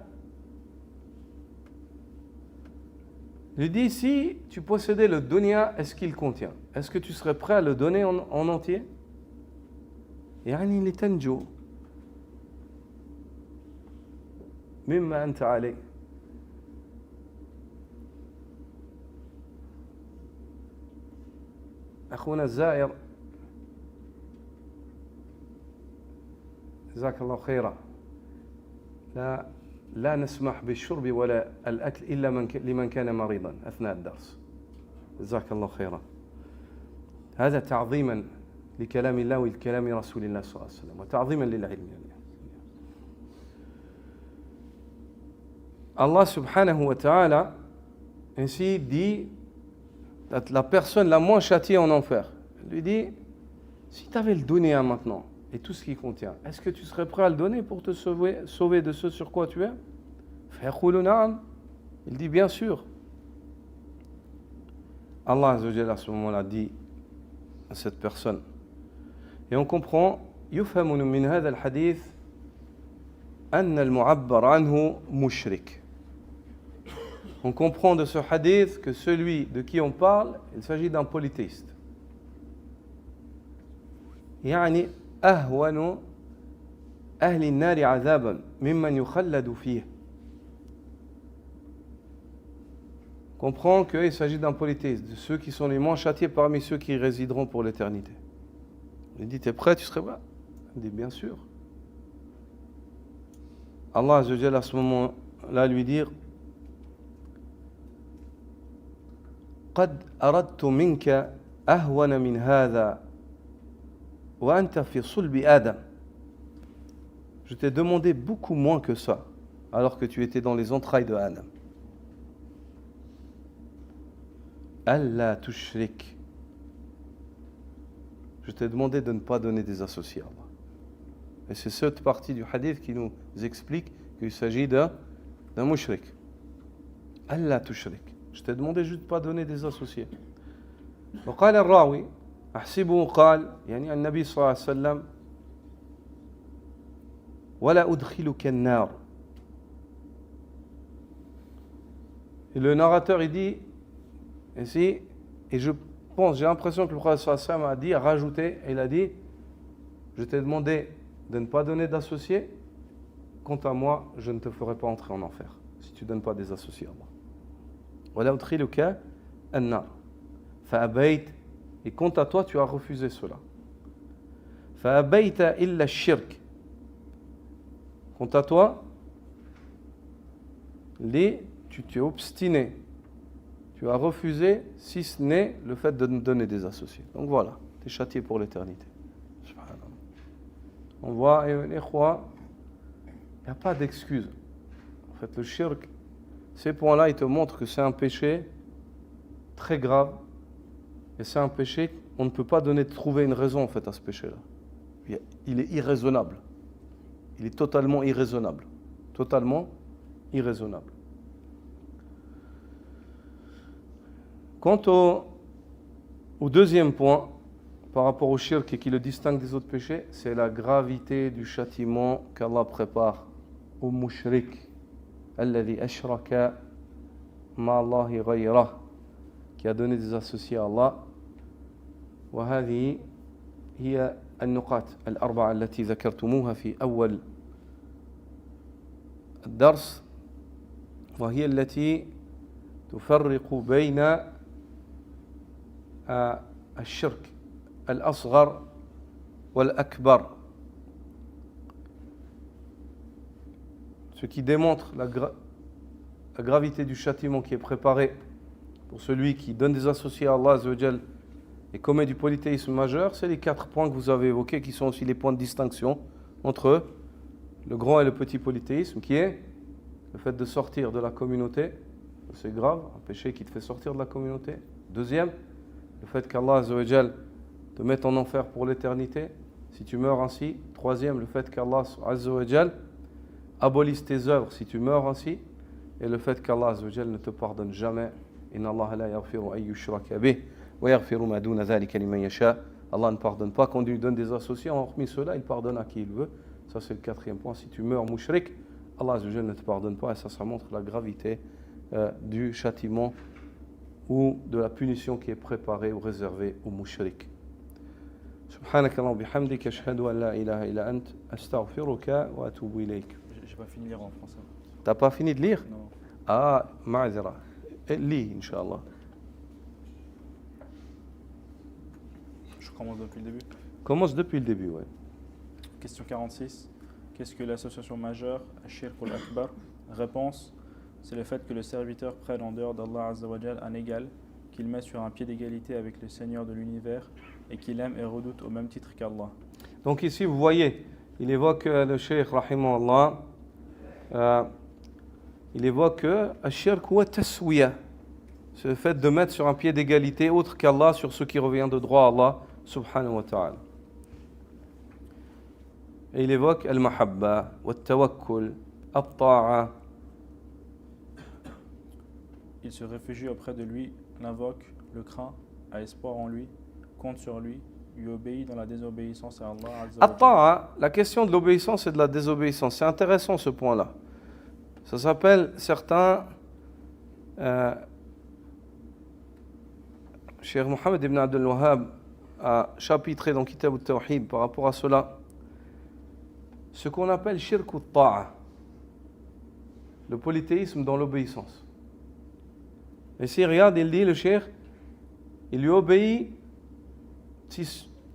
Il dit, si tu possédais le dunya, est-ce qu'il contient? Est-ce que tu serais prêt à le donner en entier? يعني لتنجو مما أنت عليه. أخونا الزائر جزاك الله خيرا، لا نسمح بالشرب ولا الأكل إلا لمن كان مريضا أثناء الدرس. جزاك الله خيرا. هذا تعظيما لكلام الله ولكلام رسول الله صلى الله عليه وسلم وتعظيما للعلم. Allah subhanahu wa ta'ala ainsi dit la personne la moins châtiée en enfer. Il lui dit, si tu avais le dunya maintenant et tout ce qui contient, est-ce que tu serais prêt à le donner pour te sauver de ce sur quoi tu es? Il dit bien sûr. Allah Azza wa Jalla à ce moment-là dit à cette personne. Et on comprend يفهم من هذا الحديث أن المعبر عنه مشرك. On comprend de ce hadith que celui de qui on parle, il s'agit d'un polythéiste. يعني أهون أهل النار عذابا ممن يخلد فيه. On comprend qu'il s'agit d'un polythéiste, de ceux qui sont les moins châtiés parmi ceux qui résideront pour l'éternité. Il dit, t'es prêt, tu serais prêt? Il dit, bien sûr. Allah Azza wa Jalla à ce moment-là lui dire, قد أردت منك أهون من هذا وأنت في صلب آدم. Je t'ai demandé beaucoup moins que ça, alors que tu étais dans les entrailles de Adam. Allah tushrik. Je t'ai demandé de ne pas donner des associés à Allah. Et c'est cette partie du hadith qui nous explique qu'il s'agit d'un mushrik. Allah tushrik. Je t'ai demandé juste de ne pas donner des associés. وقال الراوي أحسبه قال يعني النبي صلى الله عليه وسلم ولا أدخلك النار. Et le narrateur il dit ici, et je pense, j'ai l'impression que le prophète sallallahu alayhi wa sallam a dit, a rajouté, il a dit, je t'ai demandé de ne pas donner d'associés, quant à moi, je ne te ferai pas entrer en enfer, si tu ne donnes pas des associés à Allah. وَلَا أُدْخِلُكَ النَّارِ فَأَبَيْتَ. Et quant à toi, tu as refusé cela. فَأَبَيْتَ إِلَّا الشِّرْكِ. Quant à toi, tu t'es obstiné. Tu as refusé, si ce n'est le fait de nous donner des associés. Donc voilà, tu es châtié pour l'éternité. On voit, il n'y a pas d'excuse. En fait, le shirk, ces points-là, ils te montrent que c'est un péché très grave. Et c'est un péché, on ne peut pas trouver une raison en fait à ce péché-là. Il est irraisonnable. Il est totalement irraisonnable. Totalement irraisonnable. Quant au deuxième point, par rapport au shirk et qui le distingue des autres péchés, c'est la gravité du châtiment qu'Allah prépare au mushrik, alladhi ashraka ma'allahi ghayrah, qui a donné des associés à Allah. وهذه هي النقاط الأربعة التي ذكرتموها في أول الدرس، وهي التي تفرق بين الشرك الأصغر والأكبر. Ce qui démontre la gravité du châtiment qui est préparé pour celui qui donne des associés à Allah Azza wa Jal et commet du polythéisme majeur, c'est les 4 points que vous avez évoqués qui sont aussi les points de distinction entre le grand et le petit polythéisme, qui est le fait de sortir de la communauté. C'est grave, un péché qui te fait sortir de la communauté. Deuxième, le fait qu'Allah Azza wa Jal te mette en enfer pour l'éternité si tu meurs ainsi. Troisième, le fait qu'Allah Azza wa Jal abolisse tes œuvres si tu meurs ainsi. Et le fait qu'Allah Azza wa Jal ne te pardonne jamais. Inna Allah la yaghfiru an yushraka bih wa yaghfiru ma duna dhalika liman yasha. Allah ne pardonne pas quand il lui donne des associés, hormis cela, il pardonne à qui il veut. Ça, c'est le quatrième point. Si tu meurs mushrik, Allah Azza wa Jalla ne te pardonne pas. Et ça montre la gravité du châtiment ou de la punition qui est préparée ou réservée aux mushrik. سبحانك اللهم وبحمدك أشهد أن لا إله إلا أنت أستغفرك وأتوب إليك. J'ai pas fini de lire en français. T'as pas fini de lire? Non. Ah, ma'azira. Lis, Inch'Allah. Je commence depuis le début. Commence depuis le début, ouais. Question 46. Qu'est-ce que l'association majeure, Ashirk al-Akbar? Réponse, c'est le fait que le serviteur prenne en dehors d'Allah Azza wa Jal un égal, qu'il met sur un pied d'égalité avec le Seigneur de l'univers et qu'il aime et redoute au même titre qu'Allah. Donc ici, vous voyez, il évoque le Cheikh, rahimahullah, il évoque Ashirk wa taswiya. C'est le fait de mettre sur un pied d'égalité autre qu'Allah sur ce qui revient de droit à Allah, subhanahu wa ta'ala. Et il évoque al-mahabba, al-tawakkul, al-ta'a. Il se réfugie auprès de lui, l'invoque, le craint, a espoir en lui, compte sur lui, lui obéit dans la désobéissance à Allah Azza wa Jalla. At-ta'a, la question de l'obéissance et de la désobéissance, c'est intéressant ce point-là. Ça s'appelle certains... Cheikh Mohammed ibn Abdul Wahhab a chapitré dans Kitab al-Tawhid par rapport à cela ce qu'on appelle shirk al-ta'a, le polythéisme dans l'obéissance. Et si regarde, il dit, le Cheikh, il lui obéit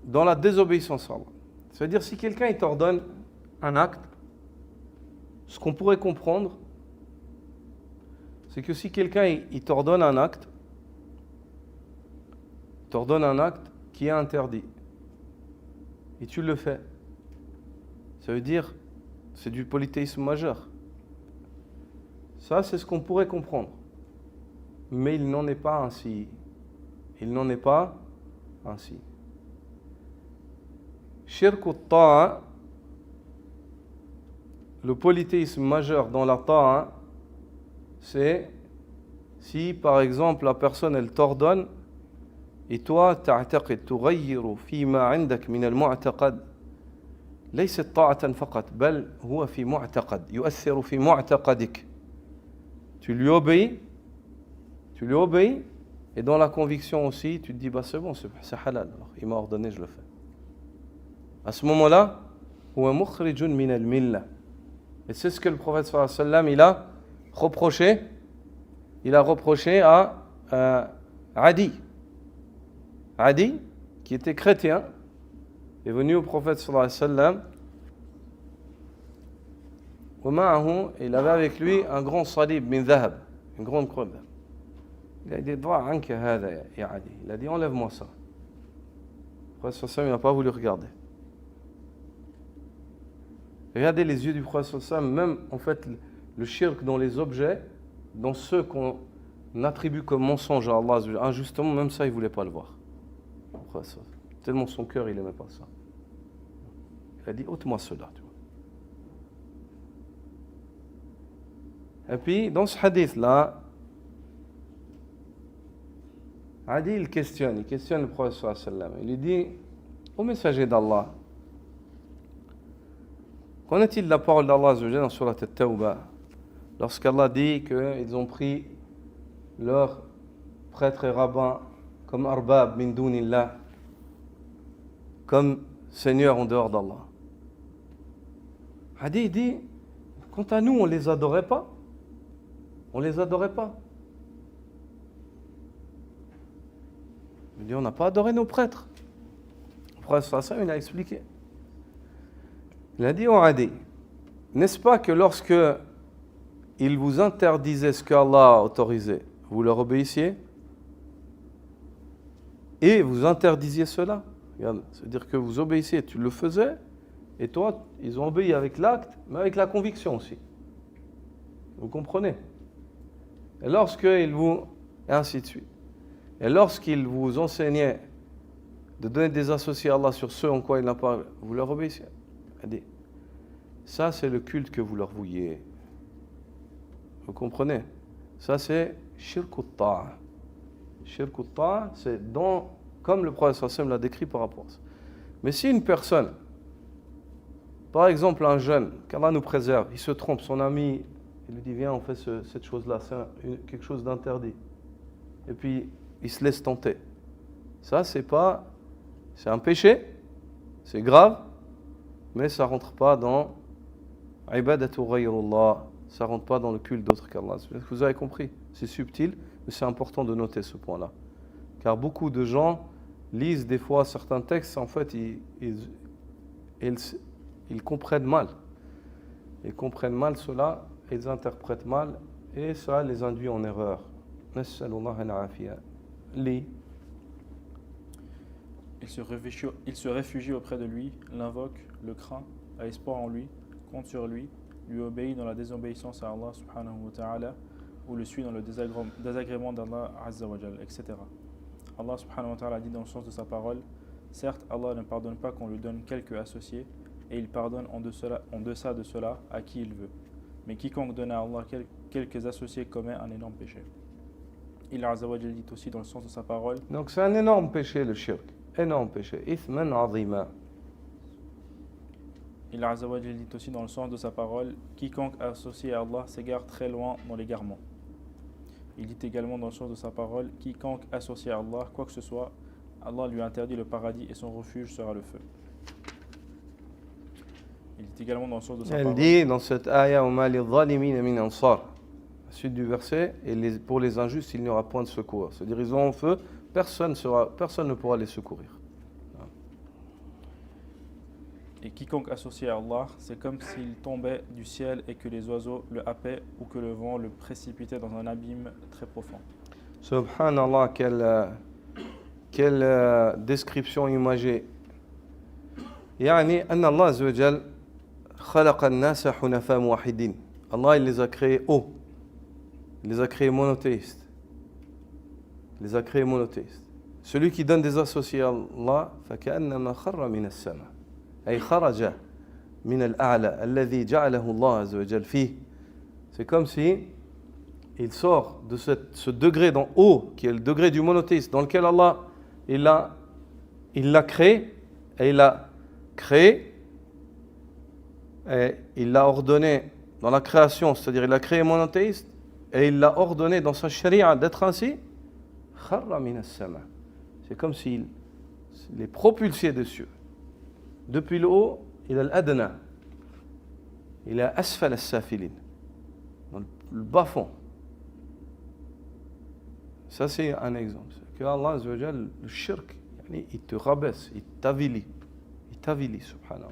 dans la désobéissance à Allah. C'est-à-dire, si quelqu'un il t'ordonne un acte, ce qu'on pourrait comprendre, c'est que si quelqu'un il t'ordonne un acte qui est interdit, et tu le fais, ça veut dire c'est du polythéisme majeur. Ça, c'est ce qu'on pourrait comprendre. Mais il n'en est pas ainsi. Il n'en est pas ainsi. Shirk al-ta'a, le polythéisme majeur dans la ta'a, c'est si par exemple la personne elle t'ordonne et toi تعتقد تغير فيما عندك من المعتقد ليس طاعة فقط بل هو في معتقد يؤثر في معتقدك. Tu lui obéis et dans la conviction aussi tu te dis bah c'est bon, c'est halal, alors il m'a ordonné, je le fais. À ce moment-là, هو مخرج من الملة. Et c'est ce que le prophète sallallahu alayhi wa sallam il a reproché à Adi, qui était chrétien, est venu au prophète sallallahu alayhi wa sallam. Et il avait avec lui un grand salib min dhahab, une grande croix. Il a dit il a dit enlève-moi ça. Le prophète sallallahu alayhi wa sallam n'a pas voulu regarder. Regardez les yeux du prophète sallallahu alayhi wa sallam, même en fait le shirk dans les objets, dans ceux qu'on attribue comme mensonge à Allah injustement, même ça il ne voulait pas le voir. Tellement son cœur il n'aimait pas ça. Il a dit ôte-moi cela, tu vois. Et puis dans ce hadith là, Adi il questionne le prophète sallallahu alayhi wa sallam. Il lui dit au messager d'Allah, qu'en est-il de la parole d'Allah dans Surat At-Tawbah, lorsqu'Allah dit qu'ils ont pris leurs prêtres et rabbins comme arbab min dunillah, comme seigneur en dehors d'Allah. Hadi dit, quant à nous, on les adorait pas. Il dit, on n'a pas adoré nos prêtres. Le prophète sallallahu alayhi wa sallam, il a expliqué. Il a dit, oh Adi, n'est-ce pas que lorsque il vous interdisait ce qu'Allah a autorisé, vous leur obéissiez et vous interdisiez cela? C'est-à-dire que vous obéissiez, tu le faisais, et toi, ils ont obéi avec l'acte, mais avec la conviction aussi. Vous comprenez? Et lorsqu'ils vous... Et ainsi de suite. Et lorsqu'ils vous enseignaient de donner des associés à Allah sur ce en quoi il n'a pas... Vous leur obéissiez. Ça, c'est le culte que vous leur vouliez. Vous comprenez? Ça, c'est shirk al-ta'a. Shirk al-ta'a, c'est comme le prophète sallallahu alayhi wa sallam l'a décrit par rapport à ça. Mais si une personne, Par exemple, un jeune, qu'Allah nous préserve, il se trompe, son ami, il lui dit viens, on fait cette chose-là, c'est quelque chose d'interdit. Et puis, il se laisse tenter. Ça, c'est un péché, c'est grave, mais ça ne rentre pas dans ibadatu ghayrullah, ça ne rentre pas dans le culte d'autre qu'Allah. Vous avez compris, c'est subtil, mais c'est important de noter ce point-là. Car beaucoup de gens lisent des fois certains textes, en fait, ils comprennent mal. Ils comprennent mal cela, ils interprètent mal, et ça les induit en erreur. Nas'alullah al-afiya. Li. Il se réfugie auprès de lui, l'invoque, le craint, a espoir en lui, compte sur lui, lui obéit dans la désobéissance à Allah subhanahu wa ta'ala, ou le suit dans le désagrément d'Allah azza wa jal, etc. Allah subhanahu wa ta'ala dit dans le sens de sa parole, certes Allah ne pardonne pas qu'on lui donne quelques associés, et il pardonne en deçà de cela à qui il veut. Mais quiconque donne à Allah quelques associés commet un énorme péché. Il azza wa jal dit aussi dans le sens de sa parole, Donc c'est un énorme péché le shirk, énorme péché, ithman azima. Il azza wa jal dit aussi dans le sens de sa parole, quiconque associe à Allah s'égare très loin dans l'égarement. Il dit également dans le sens de sa parole, quiconque associe à Allah quoi que ce soit, Allah lui interdit le paradis et son refuge sera le feu. Il dit également dans le sens de sa Elle parole, dit dans cette ayah وَمَا لِلظَّالِمِينَ مِنْ أَنصَارٍ. La suite du verset, et pour les injustes, il n'y aura point de secours. C'est-à-dire, ils ont en feu, personne ne pourra les secourir. et quiconque associe à Allah, c'est comme s'il tombait du ciel et que les oiseaux le happaient ou que le vent le précipitait dans un abîme très profond. Subhanallah, quelle description imagée. يعني أن الله عز وجل خلق الناس حنفاء موحدين. Allah, il les a créés hauts. Il les a créés monothéistes. Il les a créés monothéistes. Celui qui donne des associés à Allah, فكأنما خر من السماء. أي خرج من الأعلى الذي جعله الله عز وجل فيه. C'est comme si il sort de ce degré d'en haut, qui est le degré du monothéisme, dans lequel Allah il l'a créé, et il l'a créé, et il l'a ordonné dans la création, c'est-à-dire il a créé monothéiste, et il l'a ordonné dans sa sharia d'être ainsi. Kharra min as-sama. C'est comme s'il est propulsé des cieux. Depuis le haut, il a l'adna, il a asfal as-safilin, dans le bas fond. Ça, c'est un exemple. Que Allah Azza wa Jal, le shirk, il te rabaisse, il t'avilit, subhanallah.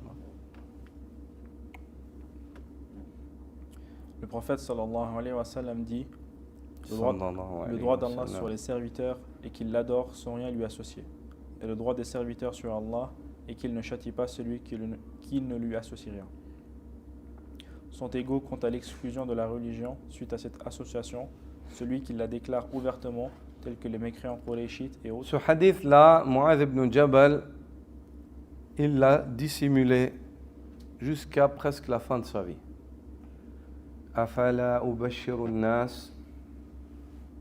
Le prophète sallallahu alayhi wa sallam dit le droit d'Allah sur les serviteurs est qu'il l'adore sans rien lui associer. Et le droit des serviteurs sur Allah est qu'il ne châtie pas celui qui ne lui associe rien. Sont égaux quant à l'exclusion de la religion suite à cette association, celui qui la déclare ouvertement, tel que les mécréants qurayshites et autres. Ce hadith-là, Mu'adh ibn Jabal, il l'a dissimulé jusqu'à presque la fin de sa vie. Afala ubashiru nas,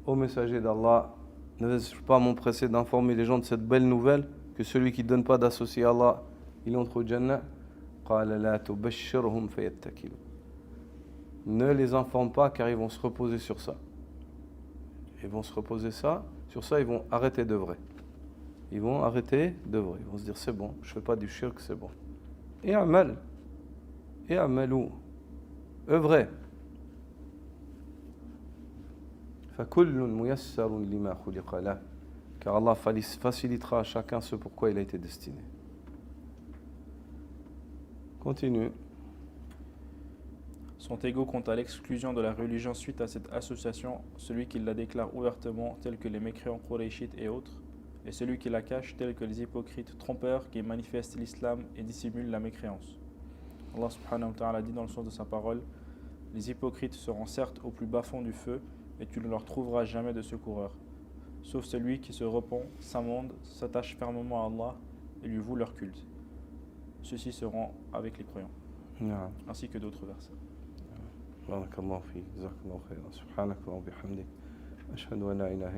ô messager d'Allah, ne vais-je pas m'empresser d'informer les gens de cette belle nouvelle que celui qui ne donne pas d'associé à Allah, il entre au Jannah. Qala la tubashirhum fayattakilu. Ne les informe pas car ils vont se reposer sur ça. Ils vont se reposer sur ça, ils vont arrêter d'œuvrer. Ils vont arrêter d'œuvrer. Ils vont se dire c'est bon, je ne fais pas du shirk, c'est bon. Et amalou, œuvrez. Car Allah facilitera à chacun ce pourquoi il a été destiné. Continue. Sont égaux quant à l'exclusion de la religion suite à cette association, celui qui la déclare ouvertement, tel que les mécréants qurayshites et autres, et celui qui la cache, tel que les hypocrites trompeurs qui manifestent l'islam et dissimulent la mécréance. Allah subhanahu wa ta'ala dit dans le sens de sa parole, les hypocrites seront certes au plus bas fond du feu, et tu ne leur trouveras jamais de secoureur, sauf celui qui se repent, s'amende, s'attache fermement à Allah et lui voue leur culte. Ceux-ci seront avec les croyants, ainsi que d'autres versets. بارك الله فيك جزاك الله خيرا سبحانك اللهم وبحمدك أشهد أن لا إله إلا